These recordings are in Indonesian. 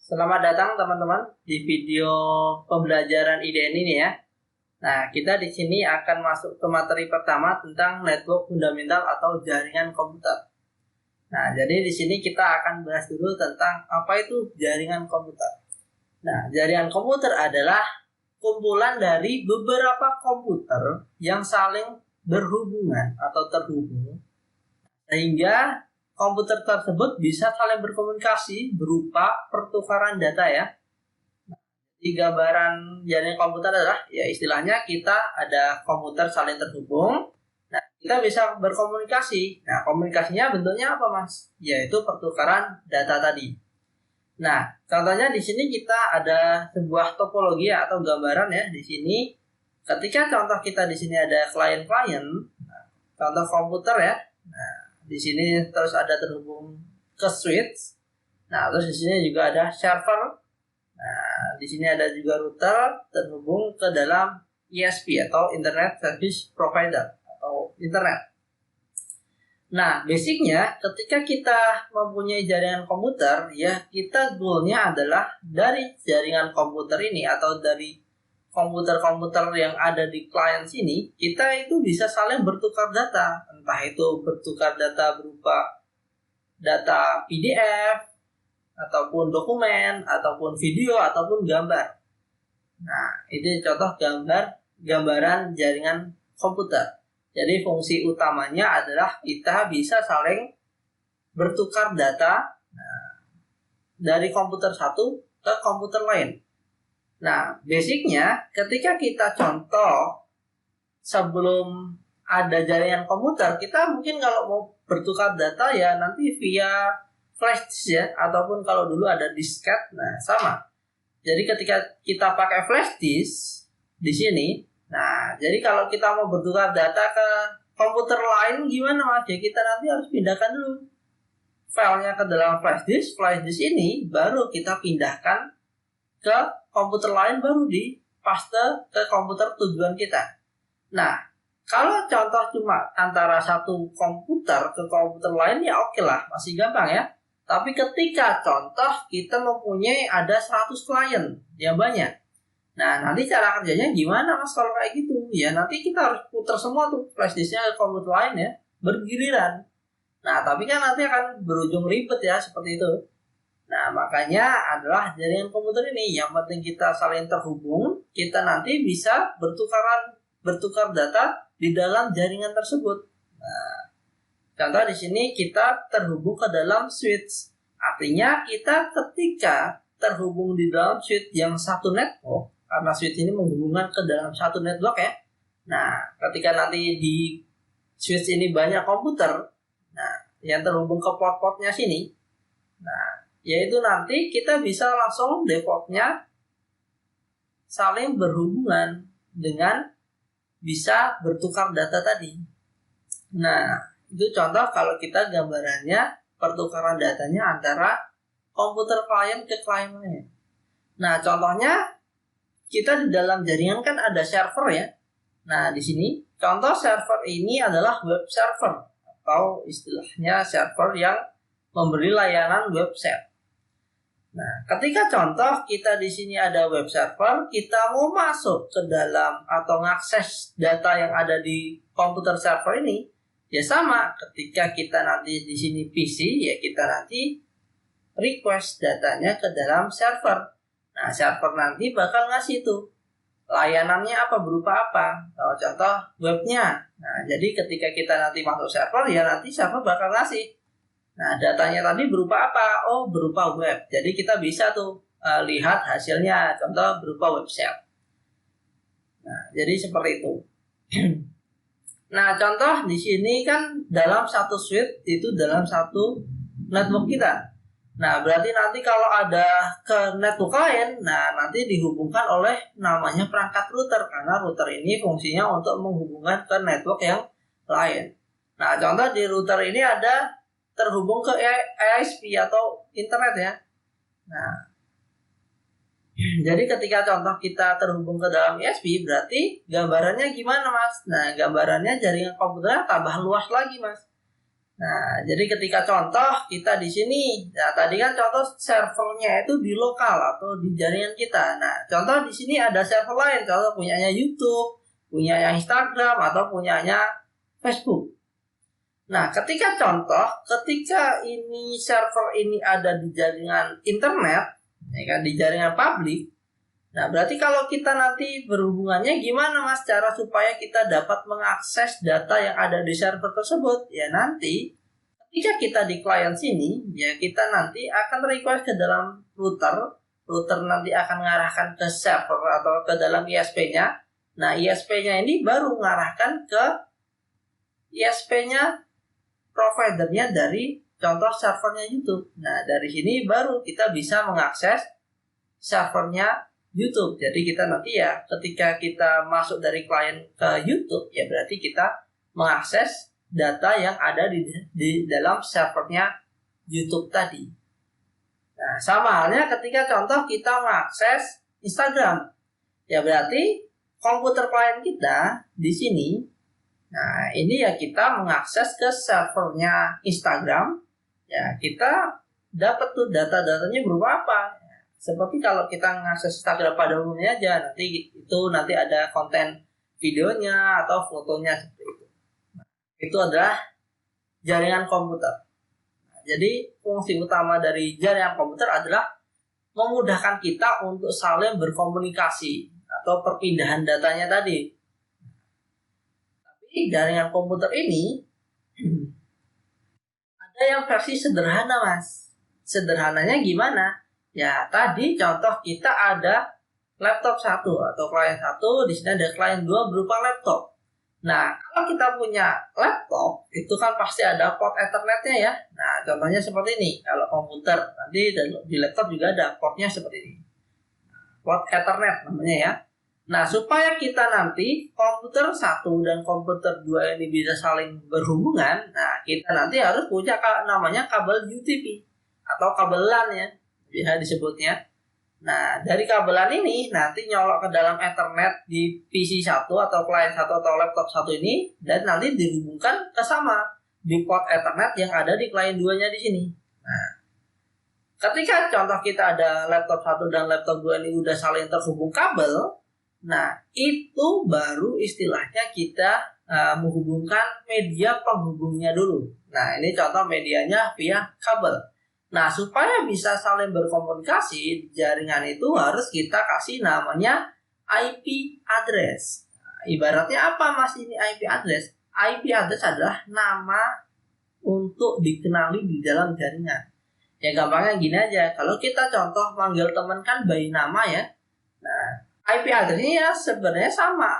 Selamat datang teman-teman di video pembelajaran IDN ini ya. Nah, kita di sini akan masuk ke materi pertama tentang network fundamental atau jaringan komputer. Nah, jadi di sini kita akan bahas dulu tentang apa itu jaringan komputer. Nah, jaringan komputer adalah kumpulan dari beberapa komputer yang saling berhubungan atau terhubung sehingga komputer tersebut bisa saling berkomunikasi berupa pertukaran data ya. Di gambaran jaringan komputer adalah ya istilahnya kita ada komputer saling terhubung. Nah, kita bisa berkomunikasi. Nah, komunikasinya bentuknya apa, Mas? Yaitu pertukaran data tadi. Nah, contohnya di sini kita ada sebuah topologi atau gambaran ya di sini. Ketika contoh kita di sini ada klien-klien, contoh komputer ya. Nah, di sini terus ada terhubung ke switch. Nah, terus di sini juga ada server. Nah, di sini ada juga router terhubung ke dalam ISP atau Internet Service Provider atau internet. Nah, basicnya ketika kita mempunyai jaringan komputer, ya kita goalnya adalah dari jaringan komputer ini atau dari komputer-komputer yang ada di klien sini, kita itu bisa saling bertukar data. Entah itu bertukar data berupa data PDF, ataupun dokumen, ataupun video, ataupun gambar. Nah, itu contoh gambaran jaringan komputer. Jadi fungsi utamanya adalah kita bisa saling bertukar data dari komputer satu ke komputer lain. Nah, basicnya ketika kita contoh sebelum ada jaringan komputer, kita mungkin kalau mau bertukar data ya nanti via flash disk ya, ataupun kalau dulu ada disket, nah sama. Jadi ketika kita pakai flash disk di sini, nah jadi kalau kita mau bertukar data ke komputer lain gimana Mas? Ya kita nanti harus pindahkan dulu filenya ke dalam flash disk ini baru kita pindahkan ke komputer lain, baru dipaste ke komputer tujuan kita. Nah, kalau contoh cuma antara satu komputer ke komputer lain ya oke lah, masih gampang ya. Tapi ketika contoh kita mempunyai ada 100 klien yang banyak. Nah, nanti cara kerjanya gimana Mas kalau kayak gitu? Ya nanti kita harus putar semua tuh flash disknya ke komputer lain ya, bergiliran. Nah, tapi kan nanti akan berujung ribet ya seperti itu. Nah, makanya adalah jaringan komputer ini yang penting kita saling terhubung, kita nanti bisa bertukar data di dalam jaringan tersebut. Nah, contoh di sini kita terhubung ke dalam switch. Artinya kita ketika terhubung di dalam switch yang satu network, karena switch ini menghubungkan ke dalam satu network ya. Nah, ketika nanti di switch ini banyak komputer, nah yang terhubung ke port-portnya sini, nah yaitu nanti kita bisa langsung defaultnya saling berhubungan dengan bisa bertukar data tadi. Nah, itu contoh kalau kita gambarannya pertukaran datanya antara komputer klien ke klien lain. Nah, contohnya kita di dalam jaringan kan ada server ya. Nah, di sini contoh server ini adalah web server atau istilahnya server yang memberi layanan website. Nah, ketika contoh kita di sini ada web server, kita mau masuk ke dalam atau mengakses data yang ada di komputer server ini, ya sama. Ketika kita nanti di sini PC, ya kita nanti request datanya ke dalam server. Nah, server nanti bakal ngasih tuh layanannya apa, berupa apa. Contoh webnya. Nah, jadi ketika kita nanti masuk server, ya nanti server bakal ngasih. Nah, datanya tadi berupa apa? Oh, berupa web. Jadi kita bisa tuh lihat hasilnya. Contoh berupa website. Nah, jadi seperti itu. Nah, contoh di sini kan dalam satu switch itu dalam satu network kita. Nah, berarti nanti kalau ada ke network lain, nah nanti dihubungkan oleh namanya perangkat router. Karena router ini fungsinya untuk menghubungkan ke network yang lain. Nah, contoh di router ini ada terhubung ke ISP atau internet ya. Nah, jadi ketika contoh kita terhubung ke dalam ISP, berarti gambarannya gimana Mas? Nah, gambarannya jaringan komputernya tambah luas lagi Mas. Nah, jadi ketika contoh kita di sini, nah tadi kan contoh servernya itu di lokal atau di jaringan kita. Nah, contoh di sini ada server lain, contoh punyanya YouTube, punyanya Instagram atau punyanya Facebook. Nah, ketika ini server ini ada di jaringan internet, ya kan, di jaringan publik. Nah, berarti kalau kita nanti berhubungannya gimana, Mas? Cara supaya kita dapat mengakses data yang ada di server tersebut. Ya nanti ketika kita di klien sini, ya kita nanti akan request ke dalam router. Router nanti akan mengarahkan ke server atau ke dalam ISP-nya. Nah, ISP-nya ini baru mengarahkan ke ISP-nya providernya dari contoh servernya YouTube. Nah, dari sini baru kita bisa mengakses servernya YouTube. Jadi kita nanti ya ketika kita masuk dari klien ke YouTube, ya berarti kita mengakses data yang ada di dalam servernya YouTube tadi. Nah, sama halnya ketika contoh kita mengakses Instagram, ya berarti komputer klien kita di sini. Nah, ini ya kita mengakses ke servernya Instagram, ya kita dapat tuh data-datanya berupa apa? Seperti kalau kita mengakses Instagram pada umumnya aja, nanti ada konten videonya atau fotonya seperti itu. Nah, itu adalah jaringan komputer. Nah, jadi fungsi utama dari jaringan komputer adalah memudahkan kita untuk saling berkomunikasi atau perpindahan datanya tadi. Tapi jaringan komputer ini ada yang versi sederhana, Mas. Sederhananya gimana? Ya, tadi contoh kita ada laptop 1 atau klien 1, di sini ada klien 2 berupa laptop. Nah, kalau kita punya laptop, itu kan pasti ada port Ethernet-nya ya. Nah, contohnya seperti ini. Kalau komputer, nanti di laptop juga ada portnya seperti ini. Port Ethernet namanya ya. Nah, supaya kita nanti komputer 1 dan komputer 2 ini bisa saling berhubungan, nah kita nanti harus punya namanya kabel UTP atau kabel LAN ya. Bisa disebutnya. Nah, dari kabelan ini nanti nyolok ke dalam Ethernet di PC 1 atau klien 1 atau laptop 1 ini dan nanti dihubungkan ke sama di port Ethernet yang ada di klien 2-nya di sini. Nah, ketika contoh kita ada laptop 1 dan laptop 2 ini udah saling terhubung kabel, nah itu baru istilahnya kita menghubungkan media penghubungnya dulu. Nah, ini contoh medianya via kabel. Nah, supaya bisa saling berkomunikasi, jaringan itu harus kita kasih namanya IP address. Nah, ibaratnya apa Mas ini IP address? IP address adalah nama untuk dikenali di dalam jaringan. Ya gampangnya gini aja, kalau kita contoh manggil teman kan by nama ya. Nah, IP address-nya ya sebenarnya sama.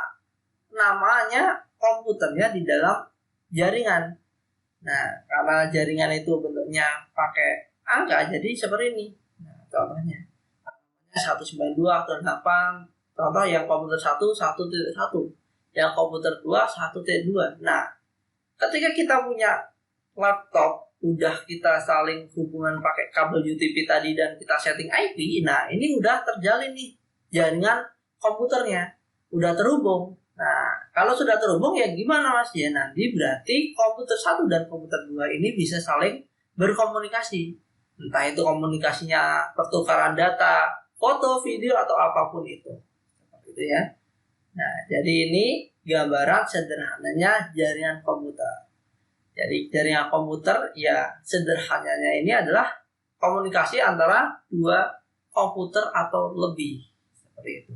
Namanya komputernya di dalam jaringan. Nah, karena jaringan itu bentuknya pakai angka, jadi seperti ini. Nah, contohnya 192.8, contoh yang komputer 1 1.1, yang komputer 2 1.2. Nah, ketika kita punya laptop udah kita saling hubungan pakai kabel UTP tadi dan kita setting IP, nah ini udah terjalin nih jaringan komputernya, udah terhubung. Nah, kalau sudah terhubung ya gimana Mas? Ya nanti berarti komputer 1 dan komputer 2 ini bisa saling berkomunikasi. Entah itu komunikasinya pertukaran data, foto, video, atau apapun itu. Seperti itu ya. Nah, jadi ini gambaran sederhananya jaringan komputer. Jadi jaringan komputer ya sederhananya ini adalah komunikasi antara dua komputer atau lebih. Seperti itu.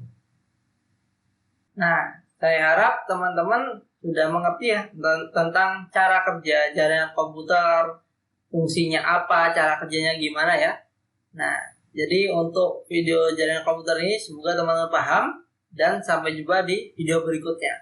Nah, saya harap teman-teman sudah mengerti ya tentang cara kerja jaringan komputer, fungsinya apa, cara kerjanya gimana ya. Nah, jadi untuk video jaringan komputer ini semoga teman-teman paham dan sampai jumpa di video berikutnya.